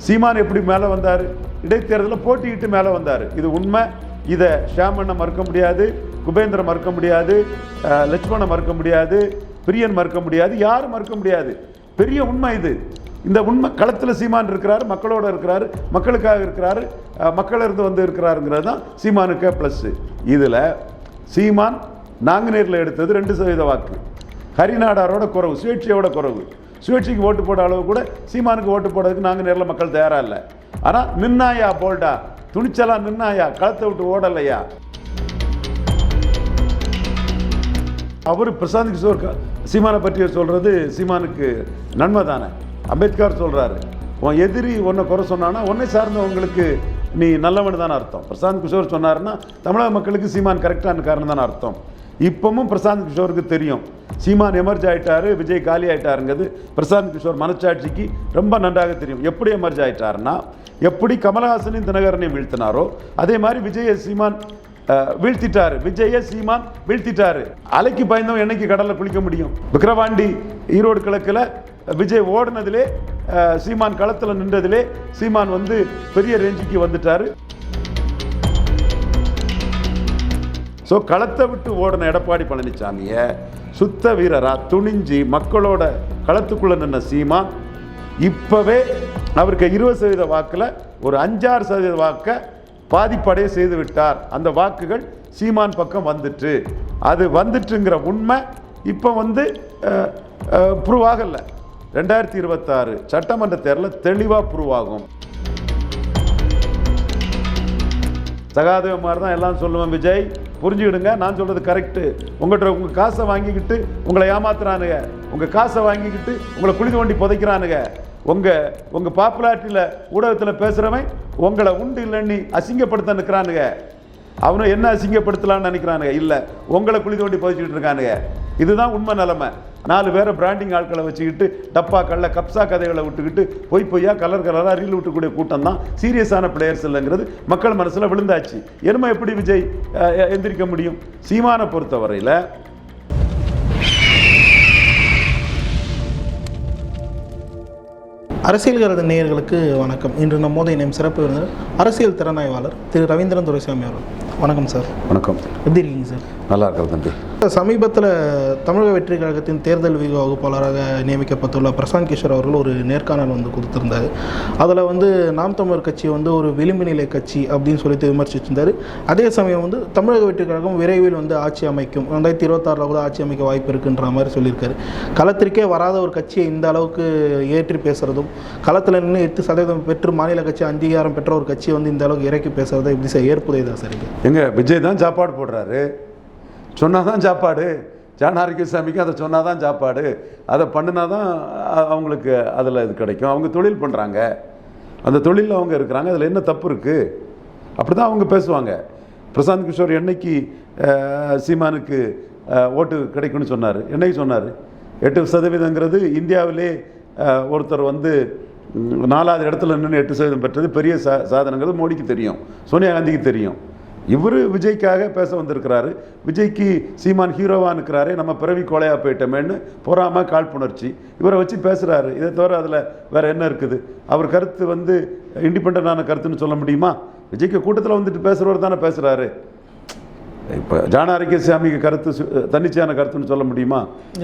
சீமான் எப்படி மேலே வந்தார்? இடைத்தேர்தலில் போட்டியிட்டு மேலே வந்தார். இது உண்மை. இதை ஷியாமண்ணை மறுக்க முடியாது, குபேந்திரன் மறுக்க முடியாது, லட்சுமணை மறுக்க முடியாது, பிரியன் மறுக்க முடியாது, யாரும் மறுக்க முடியாது. பெரிய உண்மை இது. இந்த உண்மை களத்தில் சீமான் இருக்கிறாரு, மக்களோட இருக்கிறாரு, மக்களுக்காக இருக்கிறாரு, மக்களிருந்து வந்து இருக்கிறாருங்கிறது தான் சீமானுக்கு ப்ளஸ்ஸு. இதில் சீமான் நாங்குநேரில் எடுத்தது 2% வாக்கு. ஹரிநாடாரோட குறைவு, சுயேட்சையோட குறைவு. சுயேட்சைக்கு ஓட்டு போட அளவு கூட சீமானுக்கு ஓட்டு போடுறதுக்கு நாங்குநேரில் மக்கள் தயாராக இல்லை. ஆனால் நின்னாயா போல்டா, துணிச்சலா நின்னாயா, களத்தை விட்டு ஓடலையா. அவர் பிரசாந்த் கிஷோர் சீமானை பற்றி சொல்கிறது சீமானுக்கு நன்மை தானே. அம்பேத்கர் சொல்கிறாரு, உன் எதிரி ஒன்றை குறை சொன்னான்னா உன்னை சார்ந்தவங்களுக்கு நீ நல்லவனு தானே அர்த்தம். பிரசாந்த் கிஷோர் சொன்னாருன்னா தமிழக மக்களுக்கு சீமான் கரெக்டான காரணம் தானே அர்த்தம். இப்பவும் பிரசாந்த் கிஷோருக்கு தெரியும் சீமான் எமர்ஜ் ஆகிட்டாரு, விஜய் காலி ஆகிட்டாருங்கிறது பிரசாந்த் கிஷோர் மனச்சாட்சிக்கு ரொம்ப நன்றாக தெரியும். எப்படி எமர்ஜ் ஆகிட்டாருன்னா, எப்படி கமலஹாசனையும் தினகரனையும் வீழ்த்தினாரோ அதே மாதிரி விஜயை சீமான் வீழ்த்திட்டாரு. விஜய சீமான் வீழ்த்திட்டாரு. அலைக்கு பயந்தவன் என்னைக்கு கடலில் குளிக்க முடியும்? விக்கிரவாண்டி ஈரோடு கிழக்கில் விஜய் ஓடினதிலே, சீமான் களத்தில் நின்றதிலே சீமான் வந்து பெரிய ரேஞ்சுக்கு வந்துட்டாரு. ஸோ களத்தை விட்டு ஓடின எடப்பாடி பழனிசாமியை சுத்த வீரரா துணிஞ்சி மக்களோட களத்துக்குள்ளே நின்ன சீமான் இப்போவே அவருக்கு 20% வாக்கில் ஒரு 5-6% வாக்கை பாதிப்படைய செய்து விட்டார். அந்த வாக்குகள் சீமான் பக்கம் வந்துட்டு, அது வந்துட்டுங்கிற உண்மை இப்போ வந்து ப்ரூவ் ஆகலை. 2026 சட்டமன்ற தேர்தலில் தெளிவாக ப்ரூவ் ஆகும். சகாதேவ மாதிரி தான் எல்லாம் சொல்லுவேன், விஜய் புரிஞ்சுக்கிடுங்க, நான் சொல்கிறது கரெக்டு. உங்கள்கிட்ட உங்கள் காசை வாங்கிக்கிட்டு உங்களை ஏமாத்துறானுங்க, உங்கள் காசை வாங்கிக்கிட்டு உங்களை குழி தோண்டி புதைக்கிறானுங்க. உங்கள் பாப்புலாரிட்டியில் ஊடகத்தில் பேசுகிறவன் உங்களை உண்டு இல்லைன்னு அசிங்கப்படுத்த நிற்கிறானுங்க. அவனும் என்ன அசிங்கப்படுத்தலான்னு நினைக்கிறானுங்க, இல்லை உங்களை குழி தோண்டி புதைச்சிக்கிட்டு இருக்கானுங்க. இதுதான் உண்மை நிலைமை. 4 பேரை பிராண்டிங் ஆட்களை வச்சுக்கிட்டு டப்பா கல்ல கப்சா கதைகளை விட்டுக்கிட்டு பொய்யா கலராக ரீல் விட்டுக்கூடிய கூட்டம் தான் சீரியஸான பிளேயர்ஸ் இல்லைங்கிறது மக்கள் மனசில் விழுந்தாச்சு. என்னமோ எப்படி விஜய் எந்திரிக்க முடியும்? சீமானை பொறுத்தவரையில் அரசியல்கிறது நேயர்களுக்கு வணக்கம். இன்று நம்மோது இணையும் சிறப்பு விருந்தினர் அரசியல் திறனாய்வாளர் திரு ரவீந்திரன் துரைசாமி அவர்கள். வணக்கம் சார். வணக்கம். எப்படி இருக்கீங்க சார்? நல்லா இருக்கிறது தம்பி. சமீபத்தில் தமிழக வெற்றி கழகத்தின் தேர்தல் வியூக வகுப்பாளராக நியமிக்கப்பட்டுள்ள பிரசாந்த் கிஷோர் அவர்கள் ஒரு நேர்காணல் வந்து கொடுத்துருந்தார். அதில் வந்து நாம் தமிழர் கட்சி வந்து ஒரு விளிம்பு நிலை கட்சி அப்படின்னு சொல்லிட்டு விமர்சிச்சிருந்தார். அதே சமயம் வந்து தமிழக வெற்றி கழகம் விரைவில் வந்து ஆட்சி அமைக்கும், 2026 கூட ஆட்சி அமைக்க வாய்ப்பு இருக்குன்ற மாதிரி சொல்லியிருக்காரு. களத்திற்கே வராத ஒரு கட்சியை இந்த அளவுக்கு ஏற்றி பேசுகிறதும், களத்தில் நின்று 8% பெற்று மாநில கட்சி அங்கீகாரம் பெற்ற ஒரு கட்சியை வந்து இந்த அளவுக்கு இறக்கி பேசுகிறத எப்படி சார் ஏற்புடையதா சார்? எங்க விஜய் தான் சாப்பாடு போடுறாரு, சொன்னால் தான் சாப்பாடு. ஜானாரிகசாமிக்கு அதை சொன்னால் தான் சாப்பாடு, அதை பண்ணினா தான் அவங்களுக்கு அதில் இது கிடைக்கும். அவங்க தொழில் பண்ணுறாங்க, அந்த தொழிலில் அவங்க இருக்கிறாங்க, அதில் என்ன தப்பு இருக்குது? அப்படி தான் அவங்க பேசுவாங்க. பிரசாந்த் கிஷோர் என்னைக்கு சீமானுக்கு ஓட்டு கிடைக்கும்னு சொன்னார்? என்னைக்கு சொன்னார்? 8% இந்தியாவிலே ஒருத்தர் வந்து 4வது இடத்துல நின்று 8% பெற்றது பெரிய சாதனைங்கிறது மோடிக்கு தெரியும், சோனியா காந்திக்கு தெரியும். இவர் விஜய்க்காக பேச வந்திருக்கிறாரு. விஜய்க்கு சீமான் ஹீரோவாக இருக்கிறாரு, நம்ம பிறவி கொலையாக போயிட்டோமேன்னு பொறாமல் காழ்ப்புணர்ச்சி இவரை வச்சு பேசுகிறாரு. இதை தவிர அதில் வேறு என்ன இருக்குது? அவர் கருத்து வந்து இண்டிபெண்டான கருத்துன்னு சொல்ல முடியுமா? விஜய்க்கு கூட்டத்தில் வந்துட்டு பேசுகிறவர் தானே பேசுகிறாரு. இப்போ ஜானாரிகசாமிக்கு கருத்து தன்னிச்சையான கருத்துன்னு சொல்ல முடியுமா?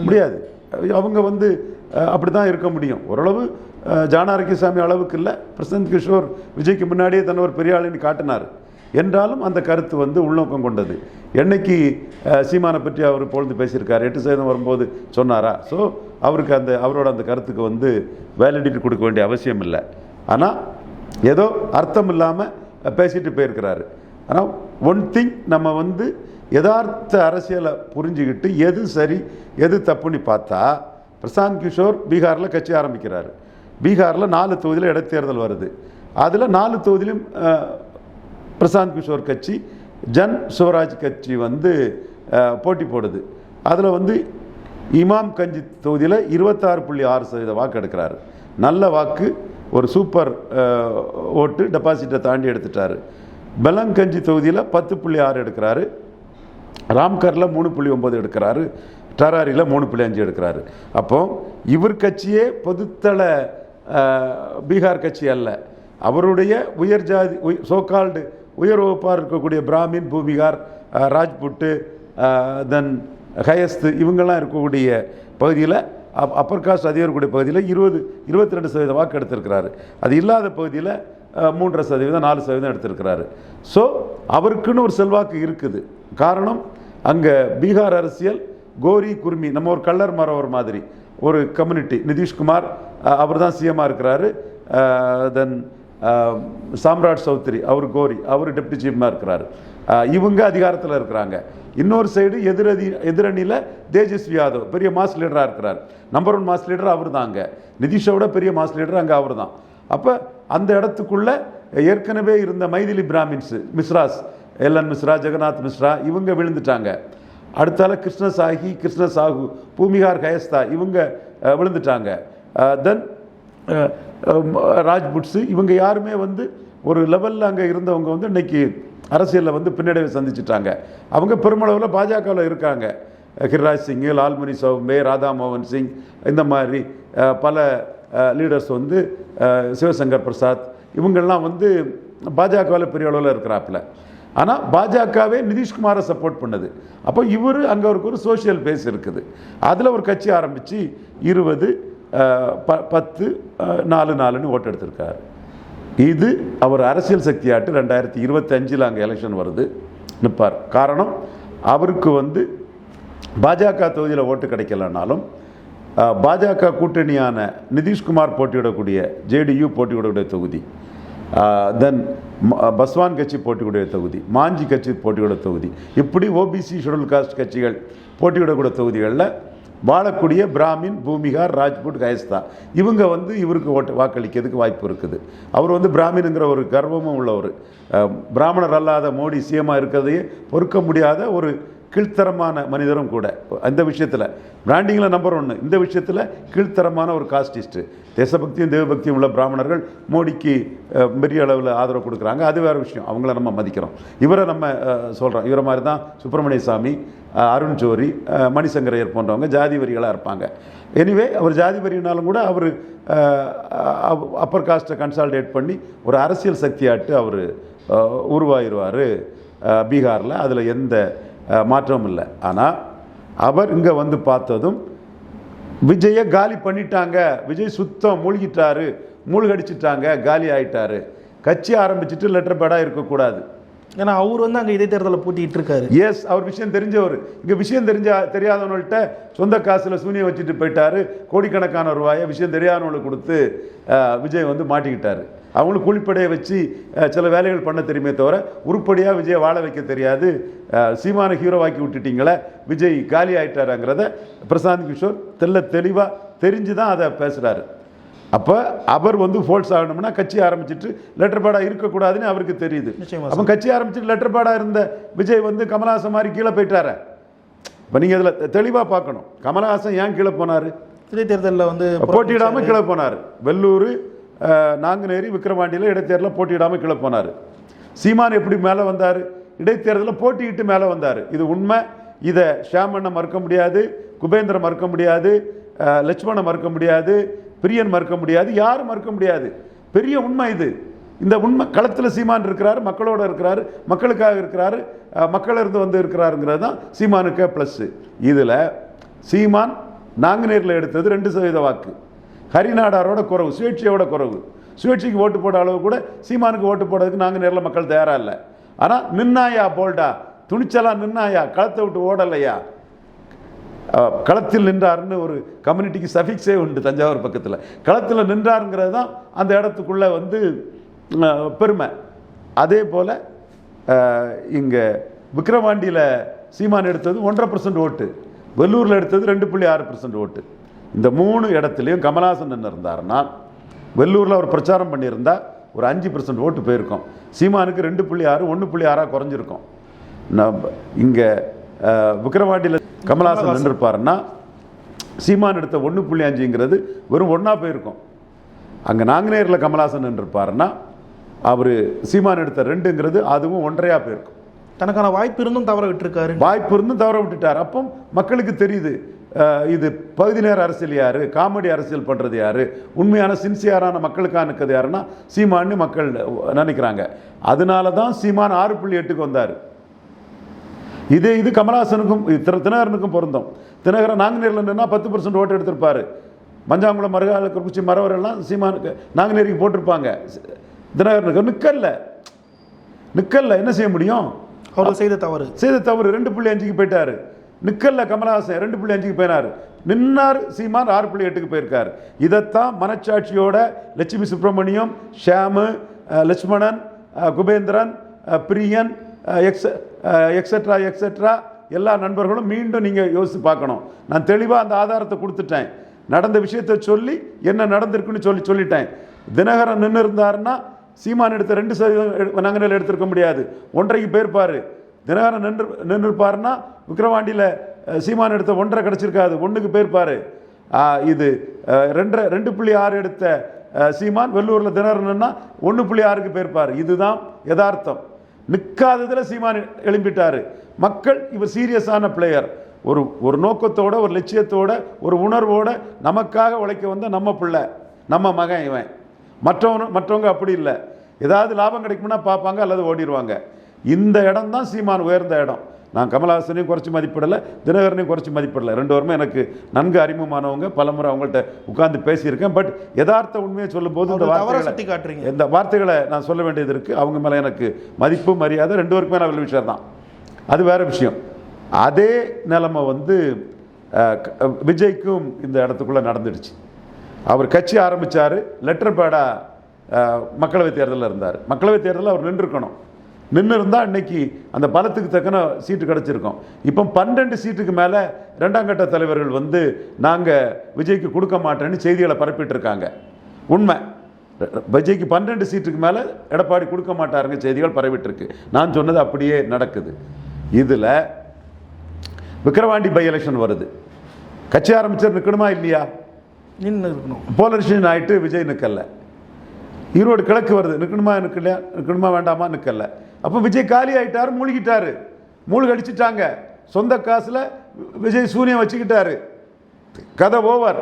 முடியாது. அவங்க வந்து அப்படி தான் இருக்க முடியும். ஓரளவு ஜானாரிகசாமி அளவுக்கு இல்லை, பிரசாந்த் கிஷோர் விஜய்க்கு முன்னாடியே தன்னை ஒரு பெரிய ஆளுன்னு காட்டினார். என்றாலும் அந்த கருத்து வந்து உள்நோக்கம் கொண்டது. என்னைக்கு சீமானை பற்றி அவர் பொழுது பேசியிருக்காரு? 8% வரும்போது சொன்னாரா? ஸோ அவருக்கு அவரோட அந்த கருத்துக்கு வந்து வேலிடிட்டி கொடுக்க வேண்டிய அவசியம் இல்லை. ஆனால் ஏதோ அர்த்தம் இல்லாமல் பேசிட்டு போயிருக்கிறாரு. ஆனால் ஒன் திங், நம்ம வந்து யதார்த்த அரசியலை புரிஞ்சுக்கிட்டு எது சரி எது தப்புன்னு பார்த்தா, பிரசாந்த் கிஷோர் பீகாரில் கட்சி ஆரம்பிக்கிறாரு. பீகாரில் 4 தொகுதியில் இடைத்தேர்தல் வருது. அதில் 4 தொகுதியிலும் பிரசாந்த் கிஷோர் கட்சி ஜன் சுவராஜ் கட்சி வந்து போட்டி போடுது. அதில் வந்து இமாம் கஞ்சி தொகுதியில் 26.6% வாக்கு எடுக்கிறாரு. நல்ல வாக்கு, ஒரு சூப்பர் ஓட்டு, டெபாசிட்டை தாண்டி எடுத்துட்டார். பெலங்கஞ்சி தொகுதியில் 10.6 எடுக்கிறாரு. ராம்கரில் 3.9 எடுக்கிறாரு. டராரியில் 3.5 எடுக்கிறாரு. அப்போ இவர் கட்சியே பொதுத்தள பீகார் கட்சி அல்ல. அவருடைய உயர் ஜாதி சோகால்டு உயர் வகுப்பாக இருக்கக்கூடிய பிராமின், பூமிகார், ராஜ்புட்டு, தென் ஹயஸ்து இவங்கெல்லாம் இருக்கக்கூடிய பகுதியில் அப்பர் காஸ்ட் அதிகம் இருக்கக்கூடிய பகுதியில் 22% வாக்கு எடுத்திருக்கிறாரு. அது இல்லாத பகுதியில் 3% 4% எடுத்திருக்கிறாரு. ஸோ அவருக்குன்னு ஒரு செல்வாக்கு இருக்குது. காரணம், அங்கே பீகார் அரசியல் கோரி குர்மி, நம்ம ஒரு கள்ளர் மரவர் மாதிரி ஒரு கம்யூனிட்டி. நிதிஷ்குமார் அவர் தான் சிஎம்மாக இருக்கிறாரு. தென் சாம்ராட் சௌத்ரி அவர் கோரி, அவர் டெப்டி சீஃப்மாக இருக்கிறாரு. இவங்க அதிகாரத்தில் இருக்கிறாங்க. இன்னொரு சைடு எதிரணியில் தேஜஸ்வி யாதவ் பெரிய மாஸ் லீடராக இருக்கிறார். நம்பர் 1 மாஸ் லீடர் அவர் தான். அங்கே நிதிஷோட பெரிய மாஸ் லீடர் அங்கே அவர் தான். அப்போ அந்த இடத்துக்குள்ள ஏற்கனவே இருந்த மைதிலி பிராமின்ஸ், மிஸ்ராஸ், எல்என் மிஸ்ரா, ஜெகநாத் மிஸ்ரா இவங்க விழுந்துட்டாங்க. அடுத்தால கிருஷ்ண சாகு, பூமிகார், ஹயஸ்தா இவங்க விழுந்துட்டாங்க. தென் ராஜ்புட்ஸு இவங்க யாருமே வந்து ஒரு லெவலில் அங்கே இருந்தவங்க வந்து இன்னைக்கு அரசியலில் பின்னடைவை சந்திச்சிட்டாங்க. அவங்க பெருமளவில் பாஜகவில் இருக்காங்க. கிரிராஜ் சிங், லால்மணி சௌபே, ராதா மோகன் சிங் இந்த மாதிரி பல லீடர்ஸ் சிவசங்கர் பிரசாத் இவங்கெல்லாம் பாஜகவில் பெரிய அளவில் இருக்கிறாப்புல. ஆனால் பாஜகவே நிதிஷ்குமாரை சப்போர்ட் பண்ணுது. அப்போ இவர் அங்கே அவருக்கு ஒரு சோஷியல் பேஸ் இருக்குது. அதில் ஒரு கட்சி ஆரம்பித்து 20, 10, 4 ஓட்டு எடுத்திருக்காரு. இது அவர் அரசியல் சக்தியாட்டு 2025 அங்கே எலெக்ஷன் வருது நிற்பார். காரணம், அவருக்கு பாஜக தொகுதியில் ஓட்டு கிடைக்கலனாலும் பாஜக கூட்டணியான நிதிஷ்குமார் போட்டியிடக்கூடிய ஜேடியு போட்டியிடக்கூடிய தொகுதி, தென் பஸ்வான் கட்சி போட்டியிடைய தொகுதி, மாஞ்சி கட்சி போட்டியிட தொகுதி, இப்படி ஓபிசி ஷெட்யூல் காஸ்ட் கட்சிகள் போட்டியிடக்கூடிய தொகுதிகளில் வாழக்கூடிய பிராமின், பூமிகார், ராஜ்புட், ஹயஸ்தா இவங்க இவருக்கு வாக்களிக்கிறதுக்கு வாய்ப்பு இருக்குது. அவர் பிராமின்ங்கிற ஒரு கர்வமும் உள்ளவர். பிராமணர் அல்லாத மோடி சிஎம்மாக இருக்கிறதையே பொறுக்க முடியாத ஒரு கீழ்த்தரமான மனிதரும் கூட. அந்த விஷயத்தில் பிராண்டிங்கில் நம்பர் 1, இந்த விஷயத்தில் கீழ்த்தரமான ஒரு காஸ்டிஸ்ட்டு. தேசபக்தியும் தேவபக்தியும் உள்ள பிராமணர்கள் மோடிக்கு பெரிய அளவில் ஆதரவு கொடுக்குறாங்க. அது வேறு விஷயம், அவங்கள நம்ம மதிக்கிறோம். இவரை நம்ம சொல்கிறோம். இவரை மாதிரி தான் சுப்பிரமணிய சாமி, அருண் ஜோரி, மணிசங்கரையர் போன்றவங்க ஜாதி வரிகளாக இருப்பாங்க. எனிவே அவர் ஜாதி வரினாலும் கூட அவர் அப்பர் காஸ்ட்டை கன்சால்டேட் பண்ணி ஒரு அரசியல் சக்தியாட்டு அவர் உருவாகிடுவார் பீகாரில். அதில் எந்த மாற்றமும் இல்லை. ஆனால் அவர் இங்கே பார்த்ததும் விஜயை காலி பண்ணிட்டாங்க. விஜய் சுத்தம் மூழ்கிட்டாரு, மூழ்கடிச்சிட்டாங்க, காலி ஆயிட்டாரு. கட்சி ஆரம்பிச்சுட்டு லெட்டர் பேடாக இருக்கக்கூடாது. ஏன்னா அவர் அங்கே இடைத்தேர்தலில் போட்டிட்டு இருக்காரு. எஸ், அவர் விஷயம் தெரிஞ்சவர். இங்கே விஷயம் தெரியாதவங்கள்ட்ட சொந்த காசில் சூனியம் வச்சுட்டு போயிட்டாரு. கோடிக்கணக்கான ரூபாயை விஷயம் தெரியாதவங்களுக்கு கொடுத்து விஜய் மாட்டிக்கிட்டாரு. அவங்களுக்கு கூலிப்படையை வச்சு சில வேலைகள் பண்ண தெரியுமே தவிர உருப்படியாக விஜயை வாழ வைக்க தெரியாது. சீமான ஹீரோவாக்கி விட்டுட்டீங்களே, விஜய் காலி ஆயிட்டாருங்கிறத பிரசாந்த் கிஷோர் தெளிவாக தெரிஞ்சு தான் அதை பேசுகிறாரு. அப்போ அவர் ஃபோல்ஸ் ஆகணும்னா கட்சி ஆரம்பிச்சுட்டு லெட்டர் பேடாக இருக்கக்கூடாதுன்னு அவருக்கு தெரியுது. அப்போ கட்சி ஆரம்பிச்சுட்டு லெட்டர் பேடாக இருந்த விஜய் கமலஹாசன் மாதிரி கீழே போயிட்டார. இப்போ நீங்கள் இதில் தெளிவாக பார்க்கணும். கமலஹாசன் ஏன் கீழே போனார்? இடைத்தேர்தலில் போட்டியிடாமல் கீழே போனார். வெள்ளூர், நாங்குநேரி, விக்கிரவாண்டியில் இடைத்தேர்தலில் போட்டியிடாமல் கீழே போனார். சீமான் எப்படி மேலே வந்தார்? இடைத்தேர்தலில் போட்டியிட்டு மேலே வந்தார். இது உண்மை. இதை ஷியாமண்ணை மறுக்க முடியாது, குபேந்திர மறுக்க முடியாது, லட்சுமணை மறுக்க முடியாது, பிரியன் மறுக்க முடியாது, யாரும் மறுக்க முடியாது. பெரிய உண்மை இது. இந்த உண்மை களத்தில் சீமான் இருக்கிறாரு, மக்களோட இருக்கிறாரு, மக்களுக்காக இருக்கிறாரு, மக்களிருந்து இருக்கிறாருங்கிறது தான் சீமானுக்கு ப்ளஸ்ஸு. இதில் சீமான் நாங்குநேரில் எடுத்தது 2% வாக்கு. ஹரிநாடாரோட குறைவு, சுயேட்சையோட குறைவு. சுயேட்சைக்கு ஓட்டு போட அளவு கூட சீமானுக்கு ஓட்டு போடுறதுக்கு நாங்குநேரில் மக்கள் தயாராக இல்லை. ஆனால் நின்னாயா போல்டா, துணிச்சலா நின்னாயா, களத்தை விட்டு ஓடலையா, களத்தில் நின்றார்னு ஒரு கம்யூனிட்டிக்கு சஃபிக்ஸே உண்டு தஞ்சாவூர் பக்கத்தில். களத்தில் நின்றாருங்கிறது தான் அந்த இடத்துக்குள்ளே பெருமை. அதே போல் இங்கே விக்கிரவாண்டியில் சீமான் எடுத்தது 1.5% ஓட்டு, வெள்ளூரில் எடுத்தது 2.6% ஓட்டு. இந்த 3 இடத்துலையும் கமலஹாசன் என்ன இருந்தாருன்னா, வெள்ளூரில் அவர் பிரச்சாரம் பண்ணியிருந்தால் ஒரு 5% ஓட்டு போயிருக்கோம். சீமானுக்கு 2.6, 1.6 குறைஞ்சிருக்கும். இங்கே விக்கிரவாண்டியில் கமலஹாசன் நின்றுருப்பாருன்னா சீமான் எடுத்த 1.5ங்கிறது வெறும் 1 போயிருக்கும். அங்கே நாங்குநேரில் கமலஹாசன் நின்றுருப்பாருன்னா அவர் சீமான் எடுத்த 2ங்கிறது அதுவும் 1.5 போயிருக்கும். தனக்கான வாய்ப்பு இருந்தும் தவற விட்டுருக்காரு. வாய்ப்பு இருந்தும் தவற விட்டுட்டார். அப்போ மக்களுக்கு தெரியுது இது பகுதி நேர அரசியல் யார், காமெடி அரசியல் பண்ணுறது யார், உண்மையான சின்சியரான மக்களுக்காக நிற்கிறது யாருன்னா சீமான்னு மக்கள் நினைக்கிறாங்க. அதனால தான் சீமான் 6.8க்கு வந்தார். இது கமலஹாசனுக்கும் தினகரனுக்கும் பொருந்தும். தினகரன் நாங்குநேரில் நின்னா 10% ஓட்டு எடுத்திருப்பார். மஞ்சாங்குளம் மருகாலக்குறிச்சி மரவரெல்லாம் சீமானுக்கு நாங்குநேரிக்கு போட்டிருப்பாங்க. தினகரனுக்கு நிக்கல்ல என்ன செய்ய முடியும்? அவர் செய்த தவறு 2.5க்கு போயிட்டாரு. நிக்கல்ல கமலஹாசன் 2.5க்கு போயினார். நின்னார் சீமான் 6.8க்கு போயிருக்கார். இதைத்தான் மனச்சாட்சியோட லட்சுமி சுப்பிரமணியம், ஷியாமு, லட்சுமணன், குபேந்திரன், பிரியன், எக்ஸெட்ரா எல்லா நண்பர்களும் மீண்டும் நீங்கள் யோசித்து பார்க்கணும். நான் தெளிவாக அந்த ஆதாரத்தை கொடுத்துட்டேன். நடந்த விஷயத்தை சொல்லி என்ன நடந்திருக்குன்னு சொல்லிட்டேன். தினகரன் நின்று இருந்தாருன்னா சீமான் எடுத்த 2% நாங்கள் எடுத்திருக்க முடியாது, 1.5க்கு போயிருப்பார். தினகரன் நின்றுப்பாருன்னா விக்கிரவாண்டியில் சீமான் எடுத்த 1.5 கிடச்சிருக்காது, 1க்கு போயிருப்பார். இது 2.6 எடுத்த சீமான் வெள்ளூரில் தினகரன்னா 1.6க்கு போயிருப்பார். இதுதான் யதார்த்தம். நிற்காததில் சீமான் எழும்பிட்டார். மக்கள் இவர் சீரியஸான பிளேயர், ஒரு நோக்கத்தோட, ஒரு லட்சியத்தோட, ஒரு உணர்வோட நமக்காக உழைக்க வந்த நம்ம பிள்ளை, நம்ம மகன் இவன். மற்றவங்க அப்படி இல்லை. ஏதாவது லாபம் கிடைக்கும்னா பார்ப்பாங்க அல்லது ஓடிடுவாங்க. இந்த இடம் தான் சீமான் உயர்ந்த இடம். நான் கமலஹாசனையும் குறைச்சி மதிப்பிடலை, தினகரனையும் குறைச்சி மதிப்பிடலை. 2 பேருமே எனக்கு நன்கு அறிமுகமானவங்க. பலமுறை அவங்கள்ட்ட உட்கார்ந்து பேசியிருக்கேன். பட் யதார்த்த உண்மையை சொல்லும்போது இந்த வார்த்தைகளை நான் சொல்ல வேண்டியது இருக்குது. அவங்க மேலே எனக்கு மதிப்பு மரியாதை 2 பேருக்குமே நான் விஷயம் தான், அது வேற விஷயம். அதே நிலைமை விஜய்க்கும் இந்த இடத்துக்குள்ளே நடந்துடுச்சு. அவர் கட்சி ஆரம்பித்தார், லெட்டர் பேடாக மக்களவைத் தேர்தலில் இருந்தார். மக்களவைத் தேர்தலில் அவர் நின்று இருந்தால் இன்னைக்கு அந்த பலத்துக்கு தக்கன சீட்டு கிடச்சிருக்கோம். இப்போ 12 சீட்டுக்கு மேலே 2ஆம் கட்ட தலைவர்கள் நாங்கள் விஜய்க்கு கொடுக்க மாட்டேன்னு செய்திகளை பரப்பிட்டு இருக்காங்க. உண்மை, விஜய்க்கு 12 சீட்டுக்கு மேலே எடப்பாடி கொடுக்க மாட்டாருங்க செய்திகள் பரவிட்டு இருக்கு. நான் சொன்னது அப்படியே நடக்குது. இதில் விக்கிரவாண்டி பை எலெக்ஷன் வருது. கட்சி ஆரம்பிச்சர் நிற்கணுமா இல்லையா? நிற்கணும். போலரைசேஷன் ஆகிட்டு விஜய் நிற்கல. ஈரோடு கிழக்கு வருது, நிற்கணுமா வேண்டாமா? நிற்கல. அப்போ விஜய் காலி ஆகிட்டார், மூழ்கிட்டாரு, மூழ்கடிச்சிட்டாங்க. சொந்த காசில் விஜய் சூனியம் வச்சுக்கிட்டாரு. கதை ஓவர்,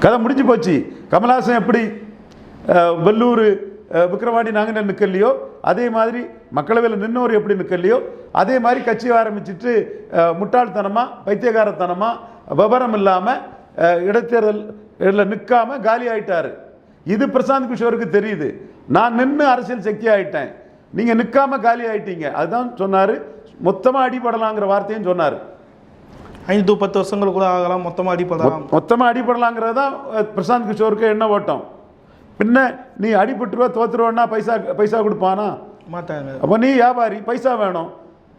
கதை முடிஞ்சு போச்சு. கமலஹாசன் எப்படி வெள்ளூர் விக்கிரவாண்டி நாங்கள் நிற்கலையோ அதே மாதிரி மக்களவையில் நின்னோர் எப்படி நிற்கலையோ அதே மாதிரி கட்சி ஆரம்பிச்சுட்டு முட்டாள்தனமாக, பைத்தியகாரத்தனமாக, விவரம் இல்லாமல் இடைத்தேர்தல் நிற்காம காலி ஆயிட்டாரு. இது பிரசாந்த் கிஷோருக்கு தெரியுது. நான் நின்று அரசியல் சக்தி ஆயிட்டேன், நீங்க நிற்காம காலி ஆயிட்டீங்க. அதுதான் சொன்னாரு. மொத்தமா அடிபடலாங்கிற வார்த்தையும் சொன்னார். 5-10 வருஷங்கள் கூட ஆகலாம், மொத்தமா அடிபடலாங்கிறது தான் பிரசாந்த் கிஷோருக்கு என்ன ஓட்டம். பின்ன நீ அடிபட்டுருவா தோத்துருவான்னா பைசா கொடுப்பானா? மாட்டாங்க. அப்போ நீ வியாபாரி, பைசா வேணும்.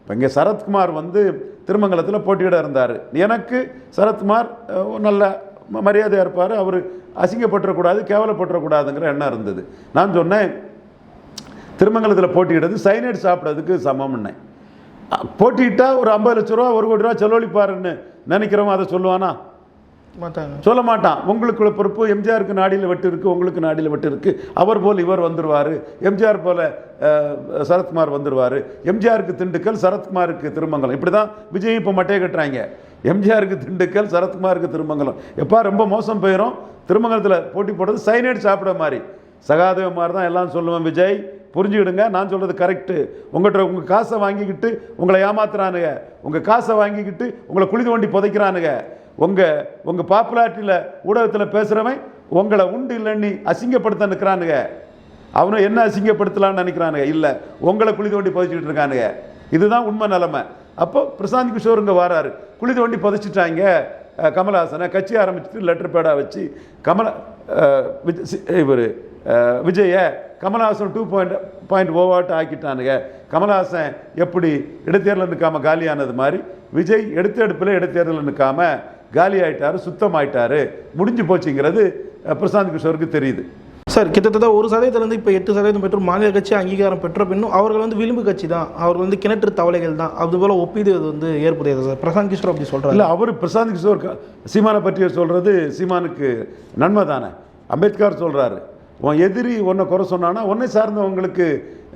இப்போ இங்கே சரத்குமார் திருமங்கலத்தில் போட்டியிட இருந்தார். எனக்கு சரத்குமார் நல்ல மரியாதையாக இருப்பார், அவர் அசிங்கப்பட்டுறக்கூடாது, கேவலப்பட்டுறக்கூடாதுங்கிற எண்ணம் இருந்தது. நான் சொன்னேன் திருமங்கலத்தில் போட்டியிடுறது சைனைட் சாப்பிட்றதுக்கு சமம்னேன். போட்டியிட்டா ஒரு 50 லட்ச ரூபா 1 கோடி ரூபா செலவழிப்பாருன்னு நினைக்கிறவங்க அதை சொல்லுவானா? சொல்ல மாட்டான். உங்களுக்குள்ள பொறுப்பு, எம்ஜிஆருக்கு நாடியில் வெட்டு இருக்கு, உங்களுக்கு நாடியில் வெட்டு இருக்கு, அவர் போல் இவர் வந்துருவார், எம்ஜிஆர் போல சரத்குமார் வந்துருவார், எம்ஜிஆருக்கு திண்டுக்கல், சரத்குமாருக்கு திருமங்கலம். இப்படி தான் விஜய் இப்போ மட்டையை கட்டுறாங்க. எம்ஜிஆருக்கு திண்டுக்கல், சரத்குமாருக்கு திருமங்கலம். எப்பா ரொம்ப மோசம் போயிடும். திருமங்கலத்தில் போட்டி போடுறது சைனைட் சாப்பிட மாதிரி, சகாதேவ மாதிரி தான் எல்லாம் சொல்லுவேன். விஜய் புரிஞ்சுக்கிடுங்க, நான் சொல்றது கரெக்டு. உங்கள் காசை வாங்கிக்கிட்டு உங்களை ஏமாத்துறானுங்க, உங்கள் காசை வாங்கிக்கிட்டு உங்களை குழி தோண்டி புதைக்கிறானுங்க. உங்கள் பாப்புலாரிட்டியில் ஊடகத்தில் பேசுகிறவன் உங்களை உண்டு இல்லைன்னு அசிங்கப்படுத்த நிற்கிறானுங்க. அவனை என்ன அசிங்கப்படுத்தலான்னு நினைக்கிறானுங்க, இல்லை உங்களை குழி தோண்டி புதைச்சிக்கிட்டு இருக்கானுங்க. இதுதான் உண்மை நிலைமை. அப்போ பிரசாந்த் கிஷோர் இங்கே வராரு, குழி தோண்டி புதைச்சிட்டாங்க கமலஹாசனை. கட்சி ஆரம்பிச்சுட்டு லெட்டர் பேடாக வச்சு இவர் விஜயை கமலஹாசன் 2.0 ஆக்கிட்டானுங்க. கமலஹாசன் எப்படி இடைத்தேர்தலில் நிற்காம காலியானது மாதிரி விஜய் எடுப்பில் இடைத்தேர்தலில் நிற்காம காலி ஆயிட்டாரு, சுத்தமாயிட்டாரு, முடிஞ்சு போச்சுங்கிறது பிரசாந்த் கிஷோருக்கு தெரியுது. சார், கிட்டத்தட்ட 1% இப்போ 8% பெற்று மாநில கட்சி அங்கீகாரம் பெற்ற பின்னும் அவர்கள் விளிம்பு கட்சி தான், அவர்கள் கிணற்று தவளைகள் தான், அது போல ஒப்பீடு ஏற்புடையது சார். பிரசாந்த் கிஷோர் அப்படி சொல்கிறார். இல்லை, அவர் பிரசாந்த் கிஷோர் சீமானை பற்றி சொல்கிறது சீமானுக்கு நன்மை தானே. அம்பேத்கர் சொல்கிறாரு, உன் எதிரி உன்னை குறை சொன்னான்னா உன்னை சார்ந்தவங்களுக்கு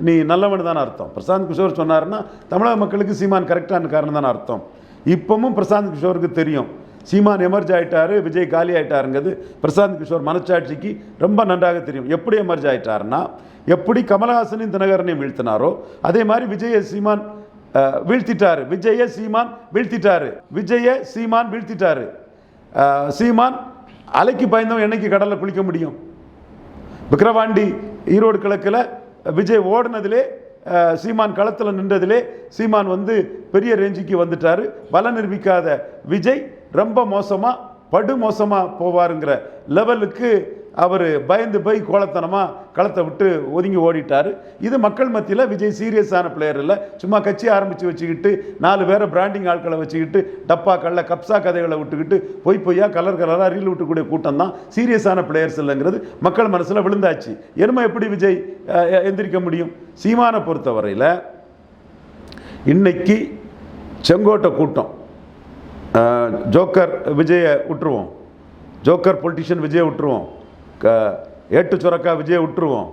நீ நல்லவனு தானே அர்த்தம். பிரசாந்த் கிஷோர் சொன்னார்னா தமிழக மக்களுக்கு சீமான் கரெக்டான காரணம் தானே அர்த்தம். இப்பவும் பிரசாந்த் கிஷோருக்கு தெரியும் சீமான் எமர்ஜ் ஆயிட்டாரு, விஜய் காலி ஆயிட்டாருங்கிறது பிரசாந்த் கிஷோர் மனச்சாட்சிக்கு ரொம்ப நன்றாக தெரியும். எப்படி எமர்ஜ் ஆயிட்டாருன்னா, எப்படி கமலஹாசனையும் தினகரனையும் வீழ்த்தினாரோ அதே மாதிரி விஜய சீமான் வீழ்த்திட்டாரு. விஜய சீமான் வீழ்த்திட்டாரு. விஜய சீமான் வீழ்த்திட்டாரு. சீமான் அலைக்கு பயந்தவன் என்னைக்கு கடலில் குளிக்க முடியும்? விக்கிரவாண்டி ஈரோடு கிழக்கில் விஜய் ஓடினதிலே, சீமான் களத்தில் நின்றதிலே சீமான் வந்து பெரிய ரேஞ்சுக்கு வந்துட்டாரு. பலம் நிரூபிக்காத விஜய் ரொம்ப மோசமாக படு மோசமாக போவாருங்கிற லெவலுக்கு அவர் பயந்து போய் கோலத்தனமாக களத்தை விட்டு ஒதுங்கி ஓடிட்டார். இது மக்கள் மத்தியில் விஜய் சீரியஸான பிளேயர் இல்லை, சும்மா கட்சி ஆரம்பித்து வச்சுக்கிட்டு 4 பேரை பிராண்டிங் ஆட்களை வச்சுக்கிட்டு டப்பா கல்ல கப்சா கதைகளை விட்டுக்கிட்டு பொய்யா கலராக ரீல் விட்டுக்கூடிய கூட்டம் தான், சீரியஸான பிளேயர்ஸ் இல்லைங்கிறது மக்கள் மனசில் விழுந்தாச்சு. என்னமோ எப்படி விஜய் எந்திரிக்க முடியும்? சீமானை பொறுத்தவரையில் இன்னைக்கு செங்கோட்டை கூட்டம், ஜோக்கர் விஜயை விட்டுருவோம், ஜோக்கர் பொலிட்டிஷியன் விஜயை விட்டுருவோம், ஏட்டு சுரக்கா விஜயை விட்டுருவோம்,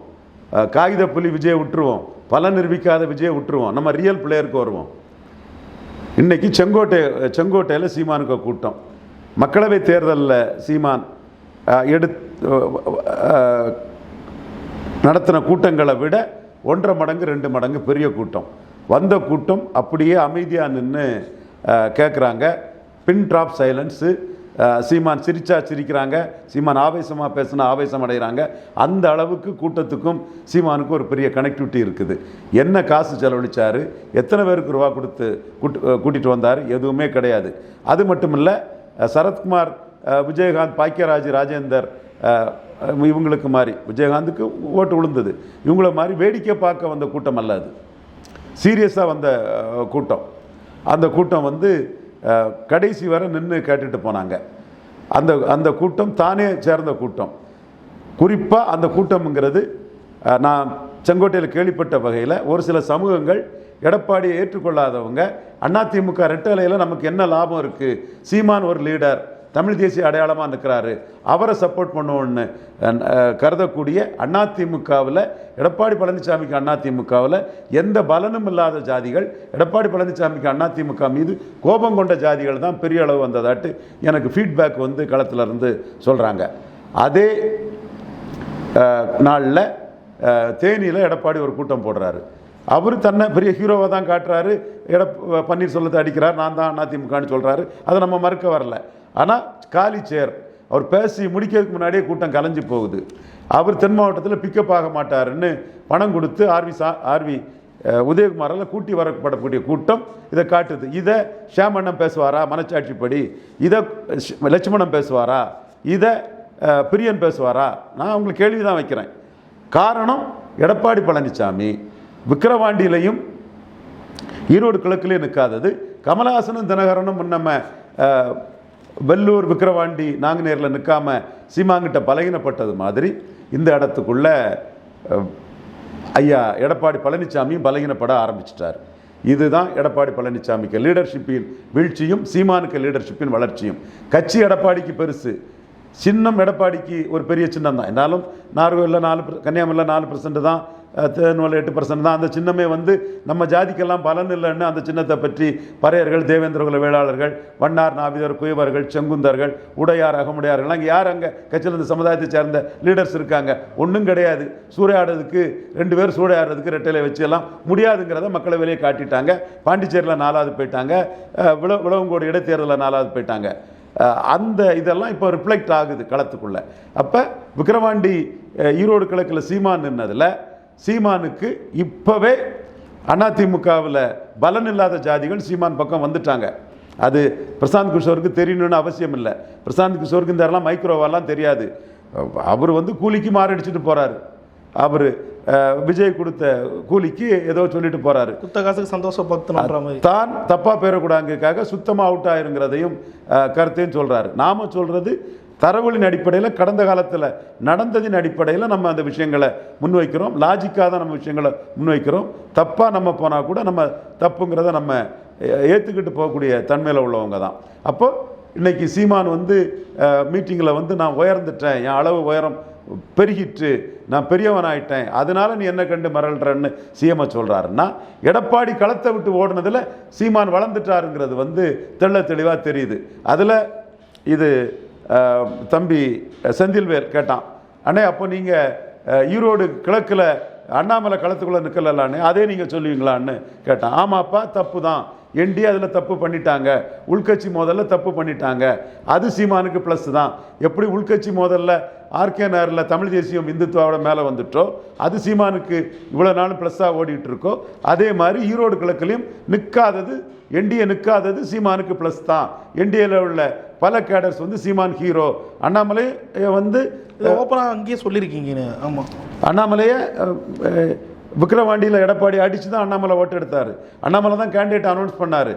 காகித புலி விஜயை விட்டுருவோம், பல நிரூபிக்காத விஜயை விட்டுருவோம், நம்ம ரியல் பிளேயருக்கு வருவோம். இன்னைக்கு செங்கோட்டையில் சீமானுக்கு கூட்டம். மக்களவை தேர்தலில் சீமான் நடத்தின கூட்டங்களை விட 1.5 மடங்கு 2 மடங்கு பெரிய கூட்டம். வந்த கூட்டம் அப்படியே அமைதியாக நின்று கேட்குறாங்க. பின் ட்ராப் சைலன்ஸு. சீமான் சிரிச்சா சிரிக்கிறாங்க, சீமான் ஆவேசமாக பேசினா ஆவேசம் அடைகிறாங்க. அந்த அளவுக்கு கூட்டத்துக்கும் சீமானுக்கும் ஒரு பெரிய கனெக்டிவிட்டி இருக்குது. என்ன காசு செலவழிச்சார், எத்தனை பேருக்கு ரூபா கொடுத்து கூட்டிகிட்டு வந்தார், எதுவுமே கிடையாது. அது மட்டும் இல்லை, சரத்குமார், விஜயகாந்த், பாக்கியராஜ், ராஜேந்தர் இவங்களுக்கு மாதிரி, விஜயகாந்துக்கு ஓட்டு விழுந்தது, இவங்கள மாதிரி வேடிக்கை பார்க்க வந்த கூட்டம் அல்ல, அது சீரியஸாக வந்த கூட்டம். அந்த கூட்டம் வந்து கடைசி வரை நின்று கேட்டுட்டு போனாங்க. அந்த கூட்டம் தானே சேர்ந்த கூட்டம். குறிப்பாக அந்த கூட்டம்ங்கிறது நான் செங்கோட்டையில் கேள்விப்பட்ட வகையில் ஒரு சில சமூகங்கள் எடப்பாடியை ஏற்றுக்கொள்ளாதவங்க, அதிமுக ரெட்டலையில் நமக்கு என்ன லாபம் இருக்குது, சீமான் ஒரு லீடர், தமிழ் தேசிய அடையாளமாக நிற்கிறாரு, அவரை சப்போர்ட் பண்ணுவோன்னு கருதக்கூடிய அதிமுகவில், எடப்பாடி பழனிசாமிக்கு அதிமுகவில் எந்த பலனும் இல்லாத ஜாதிகள், எடப்பாடி பழனிசாமிக்கு அதிமுக மீது கோபம் கொண்ட ஜாதிகள் தான் பெரிய அளவு வந்ததாட்டு எனக்கு ஃபீட்பேக் வந்து களத்தில் இருந்து சொல்கிறாங்க. அதே நாளில் தேனியில் எடப்பாடி ஒரு கூட்டம் போடுறாரு. அவர் தன்னை பெரிய ஹீரோவாக தான் காட்டுறாரு, பன்னீர்செல்வத்தை அடிக்கிறார், நான் தான் அதிமுகன்னு சொல்கிறாரு. அதை நம்ம மறுக்க வரல. ஆனால் காலி சேர், அவர் பேசி முடிக்கிறதுக்கு முன்னாடியே கூட்டம் கலைஞ்சு போகுது. அவர் தென் மாவட்டத்தில் பிக்கப் ஆக மாட்டாருன்னு பணம் கொடுத்து ஆர்வி உதயகுமாரால் கூட்டி வரப்படக்கூடிய கூட்டம் இதை காட்டுது. இதை ஷியாமண்ணன் பேசுவாரா மனச்சாட்சிப்படி, இதை லட்சுமணன் பேசுவாரா, இதை பிரியன் பேசுவாரா? நான் உங்களுக்கு கேள்வி தான் வைக்கிறேன். காரணம், எடப்பாடி பழனிசாமி விக்கிரவாண்டியிலையும் ஈரோடு கிழக்குலேயும் நிற்காதது, கமலஹாசனும் தினகரனும் நம்ம வெள்ளூர் விக்கிரவாண்டி நாங்குநேரில் நிற்காம சீமாங்கிட்ட பலகீனப்பட்டது மாதிரி இந்த இடத்துக்குள்ள ஐயா எடப்பாடி பழனிசாமியும் பலகீனப்பட ஆரம்பிச்சிட்டார். இதுதான் எடப்பாடி பழனிசாமிக்கு லீடர்ஷிப்பின் வீழ்ச்சியும் சீமானுக்கு லீடர்ஷிப்பின் வளர்ச்சியும். கட்சி எடப்பாடிக்கு பெருசு, சின்னம் எடப்பாடிக்கு ஒரு பெரிய சின்னம் தான். என்னாலும் நாகர்கோவிலில் 4%, கன்னியாகுமரியில் 4% தான், தேர்தல் 8% தான். அந்த சின்னமே வந்து நம்ம ஜாதிக்கெல்லாம் பலன் இல்லைன்னு அந்த சின்னத்தை பற்றி பறையர்கள், தேவேந்திரகுல வேளாளர்கள், வண்ணார், நாவிதர், குயவர்கள், செங்குந்தர்கள், உடையார், அகமுடையார்கள், அங்கே யார் அங்கே கட்சியில் இந்த சமுதாயத்தை சேர்ந்த லீடர்ஸ் இருக்காங்க? ஒன்றும் கிடையாது. சூறையாடுறதுக்கு 2 பேர் சூறையாடுறதுக்கு ரெட்டையில வச்சு எல்லாம் முடியாதுங்கிறத மக்களவையிலே காட்டிட்டாங்க. பாண்டிச்சேரியில் 4வது போயிட்டாங்க, விளவங்கோடு இடைத்தேர்தலில் 4வது போயிட்டாங்க. அந்த இதெல்லாம் இப்போ ரிஃப்ளெக்ட் ஆகுது களத்துக்குள்ள. அப்போ விக்கிரவாண்டி ஈரோடு கிழக்கில் சீமான் நின்னதில் சீமானுக்கு இப்போவே அதிமுகவில் பலன் இல்லாத ஜாதிகள் சீமான் பக்கம் வந்துட்டாங்க. அது பிரசாந்த் கிஷோருக்கு தெரியணும்னு அவசியம் இல்லை. பிரசாந்த் கிஷோருக்கு இந்த எல்லாம் மைக்ரோவெல்லாம் தெரியாது. அவர் வந்து கூலிக்கு மாரடிச்சுட்டு போகிறாரு. அவர் விஜய் கொடுத்த கூலிக்கு ஏதோ சொல்லிட்டு போகிறாரு. குத்த காசுக்கு சந்தோஷப்படுத்த தான் தப்பாக பேரக்கூடாதுக்காக சுத்தமாக அவுட் ஆயிருங்கிறதையும் கருத்தையும் சொல்கிறாரு. நாம் சொல்கிறது தரவுகளின் அடிப்படையில், கடந்த காலத்தில் நடந்ததின் அடிப்படையில் நம்ம அந்த விஷயங்களை முன்வைக்கிறோம். லாஜிக்காக தான் நம்ம விஷயங்களை முன்வைக்கிறோம். தப்பாக நம்ம போனால் கூட நம்ம தப்புங்கிறத நம்ம ஏற்றுக்கிட்டு போகக்கூடிய தன்மையில் உள்ளவங்க தான். அப்போ இன்றைக்கி சீமான் வந்து மீட்டிங்கில் வந்து நான் உயர்ந்துட்டேன், என் அளவு உயரம் பெருகிட்டு, நான் பெரியவனாயிட்டேன், அதனால நீ என்ன கண்டு மறல்றன்னு சிஎம் சொல்கிறாருன்னா, எடப்பாடி களத்தை விட்டு ஓடுனதில் சீமான் வளர்ந்துட்டாருங்கிறது வந்து தெள்ள தெளிவாக தெரியுது. அதில் இது தம்பி செந்தில்வேல் கேட்டான், அண்ணே அப்போ நீங்கள் ஈரோடு கிழக்கில் அண்ணாமலை களத்துக்குள்ளே நிற்கலான்னு அதே நீங்கள் சொல்லுவீங்களான்னு கேட்டான். ஆமாப்பா, தப்பு தான், என்டி அதில் தப்பு பண்ணிட்டாங்க, உள்கட்சி மோதல்ல தப்பு பண்ணிட்டாங்க, அது சீமானுக்கு ப்ளஸ் தான். எப்படி உள்கட்சி மோதல்ல ஆர்கே நகரில் தமிழ் தேசியம் இந்துத்துவோட மேலே வந்துட்டோ அது சீமானுக்கு இவ்வளோ நாளும் ப்ளஸ்ஸாக ஓடிட்டு இருக்கோ, அதே மாதிரி ஈரோடு கிழக்குலையும் நிற்காதது, என்டிஏ நிற்காதது சீமானுக்கு ப்ளஸ் தான். என்டிஏல உள்ள பல கேடர்ஸ் வந்து சீமான் ஹீரோ. அண்ணாமலை வந்து ஓப்பனாக அங்கேயே சொல்லியிருக்கீங்க. ஆமாம், அண்ணாமலையை விக்கிரவாண்டியில் எடப்பாடி அடித்து தான் அண்ணாமலை ஓட்டு எடுத்தார். அண்ணாமலை தான் கேண்டிடேட் அனௌன்ஸ் பண்ணார்.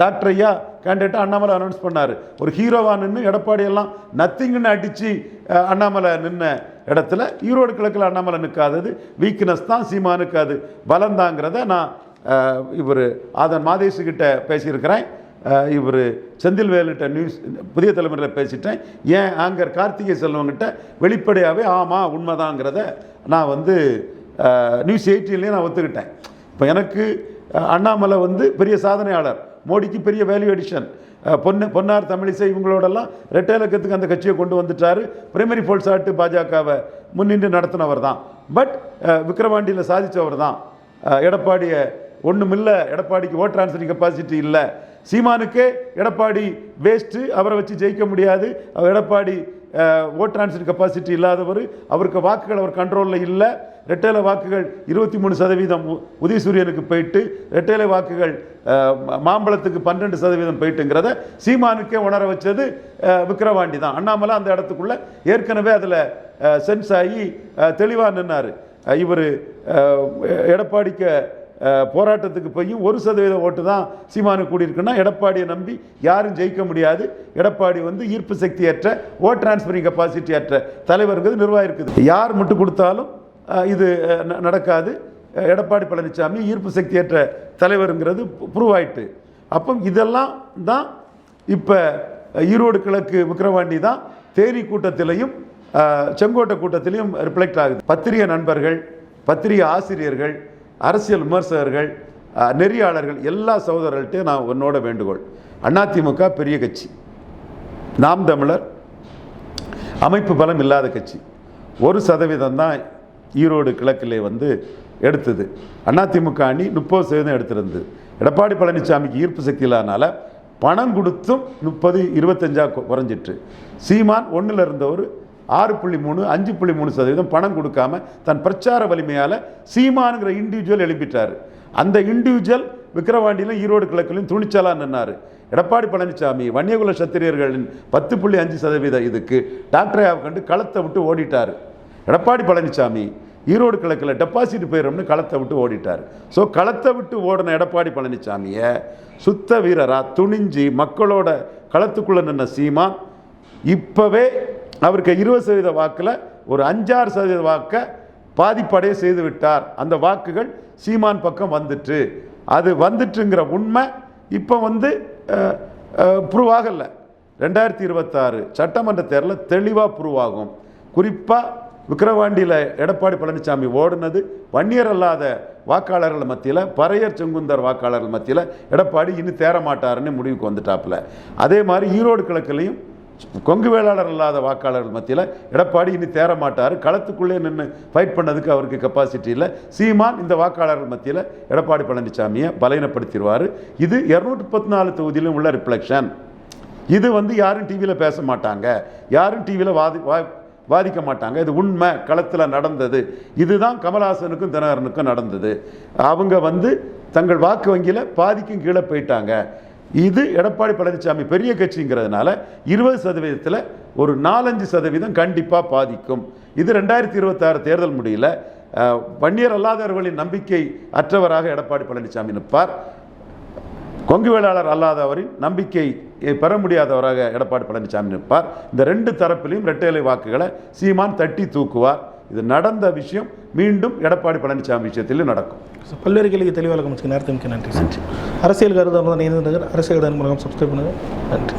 டாக்டர் ஐயா கேண்டிடேட்டை அண்ணாமலை அனௌன்ஸ் பண்ணார். ஒரு ஹீரோவாக நின்று எடப்பாடியெல்லாம் நத்திங்குன்னு அடித்து அண்ணாமலை நின்ன இடத்துல ஈரோடு கிழக்கில் அண்ணாமலை நிற்காதது வீக்னஸ் தான், சீமானுக்கு அது பலந்தாங்கிறத நான் இவர் ஆதன் மாதேஷுக்கிட்ட பேசியிருக்கிறேன். இவர் செந்தில்வேலுகிட்ட நியூஸ் புதிய தலைமுறையில் பேசிட்டேன். ஏன் ஆங்கர் கார்த்திகை செல்வங்கிட்ட வெளிப்படையாகவே ஆமாம் உண்மைதாங்கிறத நான் வந்து நியூஸ் 18 நான் ஒத்துக்கிட்டேன். இப்போ எனக்கு அண்ணாமலை வந்து பெரிய சாதனையாளர், மோடிக்கு பெரிய வேல்யூ அடிஷன், பொன்னார் தமிழிசை இவங்களோடெல்லாம் ரெட்டை இலக்கத்துக்கு அந்த கட்சியை கொண்டு வந்துட்டார். பிரைமரி போல்ஸ் ஆட்டு பாஜகவை முன்னின்று நடத்தினவர் தான். பட் விக்கிரவாண்டியில் சாதித்தவர் தான். எடப்பாடியை ஒன்றுமில்லை, எடப்பாடிக்கு ஓட் டிரான்ஸ்ஃபரிங் கெப்பாசிட்டி இல்லை, சீமானுக்கே எடப்பாடி வேஸ்ட்டு, அவரை வச்சு ஜெயிக்க முடியாது, எடப்பாடி ஓட் டிரான்ஸ்ஃபர் கெப்பாசிட்டி இல்லாதவர், அவருக்கு வாக்குகள் அவர் கண்ட்ரோலில் இல்லை, ரெட்டையில வாக்குகள் 23% உதயசூரியனுக்கு போயிட்டு, ரெட்டையில வாக்குகள் மாம்பழத்துக்கு 12% போயிட்டுங்கிறத சீமானுக்கே உணர வச்சது விக்கிரவாண்டி தான். அண்ணாமலை அந்த இடத்துக்குள்ள ஏற்கனவே அதில் சென்ஸ் ஆகி தெளிவாக நின்னார். இவர் எடப்பாடிக்கு போராட்டத்துக்கு போய் 1% ஓட்டு தான் சீமானுக்கு கூடியிருக்குன்னா எடப்பாடியை நம்பி யாரும் ஜெயிக்க முடியாது. எடப்பாடி வந்து ஈர்ப்பு சக்தியற்ற, ஓட் டிரான்ஸ்ஃபரிங் கெப்பாசிட்டி அற்ற தலைவருங்கிறது நிர்வாகம் இருக்குது. யார் மட்டும் கொடுத்தாலும் இது நடக்காது. எடப்பாடி பழனிசாமி ஈர்ப்பு சக்தியற்ற தலைவருங்கிறது ப்ரூவ் ஆயிட்டு. அப்போ இதெல்லாம் தான் இப்போ ஈரோடு கிழக்கு விக்கிரவாண்டி தான் தேனி கூட்டத்திலையும் செங்கோட்டை கூட்டத்திலையும் ரிஃப்ளெக்ட் ஆகுது. பத்திரிகை நண்பர்கள், பத்திரிகை ஆசிரியர்கள், அரசியல் விமர்சகர்கள், நெறியாளர்கள் எல்லா சகோதரர்கள்ட்டையும் நான் உன்னோட வேண்டுகோள், அதிமுக பெரிய கட்சி, நாம் தமிழர் அமைப்பு பலம் இல்லாத கட்சி, 1% தான் ஈரோடு கிழக்கிலே வந்து எடுத்தது. அதிமுக அணி 30% எடுத்திருந்தது. எடப்பாடி பழனிசாமிக்கு ஈர்ப்பு சக்தி இல்லாதனால பணம் கொடுத்தும் 30-25 குறைஞ்சிட்டு. சீமான் 1ல் இருந்தவர் 6.3 5.3% பணம் கொடுக்காம தன் பிரச்சார வலிமையால் சீமானுங்கிற இண்டிவிஜுவல் எழுப்பிட்டார். அந்த இண்டிவிஜுவல் விக்கிரவாண்டியிலும் ஈரோடு கிழக்கிலும் துணிச்சலாக நின்னார். எடப்பாடி பழனிசாமி வன்னியகுல சத்திரியர்களின் 10.5% இதுக்கு டாக்டரையாக கண்டு களத்தை விட்டு ஓடிட்டார். எடப்பாடி பழனிசாமி ஈரோடு கிழக்கில் டெபாசிட் போயிடும்னு களத்தை விட்டு ஓடிட்டார். ஸோ களத்தை விட்டு ஓடின எடப்பாடி பழனிசாமியை சுத்த வீரராக துணிஞ்சி மக்களோட களத்துக்குள்ளே நின்ன சீமான் இப்போவே அவருக்கு 20% வாக்கில் ஒரு 5-6% வாக்கை பாதிப்படைய செய்து விட்டார். அந்த வாக்குகள் சீமான் பக்கம் வந்துட்டு, அது வந்துட்டுங்கிற உண்மை இப்போ வந்து ப்ரூவ் ஆகலை. 2026 சட்டமன்ற தேர்தலில் தெளிவாக ப்ரூவ் ஆகும். குறிப்பாக விக்கிரவாண்டியில் எடப்பாடி பழனிசாமி ஓடுனது வன்னியர் அல்லாத வாக்காளர்கள் மத்தியில், பறையர் செங்குந்தர் வாக்காளர்கள் மத்தியில் எடப்பாடி இன்னும் தேர மாட்டாருன்னு முடிவுக்கு வந்துட்டாப்புல. அதே மாதிரி ஈரோடு கிழக்குலையும் கொங்கு வேளாளர் இல்லாத வாக்காளர்கள் மத்தியில் எடப்பாடி இன்னும் தேர மாட்டார். களத்துக்குள்ளே நின்று ஃபைட் பண்ணதுக்கு அவருக்கு கெப்பாசிட்டி இல்லை. சீமான் இந்த வாக்காளர்கள் மத்தியில் எடப்பாடி பழனிசாமியை பலவீனப்படுத்திடுவார். இது 234 தொகுதியிலும் உள்ள ரிஃப்ளெக்ஷன். இது வந்து யாரும் டிவியில் பேச மாட்டாங்க, யாரும் டிவியில் வாதிக்க மாட்டாங்க. இது உண்மை, களத்தில் நடந்தது. இதுதான் கமல்ஹாசனுக்கும் தினகரனுக்கும் நடந்தது. அவங்க வந்து தங்கள் வாக்கு வங்கியில் பாதிக்கும் கீழே போயிட்டாங்க. இது எடப்பாடி பழனிசாமி பெரிய கட்சிங்கிறதுனால 20%ல் ஒரு 4-5% கண்டிப்பாக பாதிக்கும். இது 2026 தேர்தல் முடியல. வன்னியர் அல்லாதவர்களின் நம்பிக்கை அற்றவராக எடப்பாடி பழனிசாமி நிற்பார். கொங்கு வேளாளர் அல்லாதவரின் நம்பிக்கை பெற முடியாதவராக எடப்பாடி பழனிசாமி நிற்பார். இந்த 2 தரப்பிலையும் இரட்டைலை வாக்குகளை சீமான் தட்டி தூக்குவார். இது நடந்த விஷயம் மீண்டும் எடப்பாடி பழனிசாமி விஷயத்திலும் நடக்கும். பல்வேறு கேள்விக்கு தெளிவாக நேரத்துக்கு நன்றி. அரசியல் கருத்து அரசியல் சப்ஸ்கிரைப் பண்ணுங்கள். நன்றி.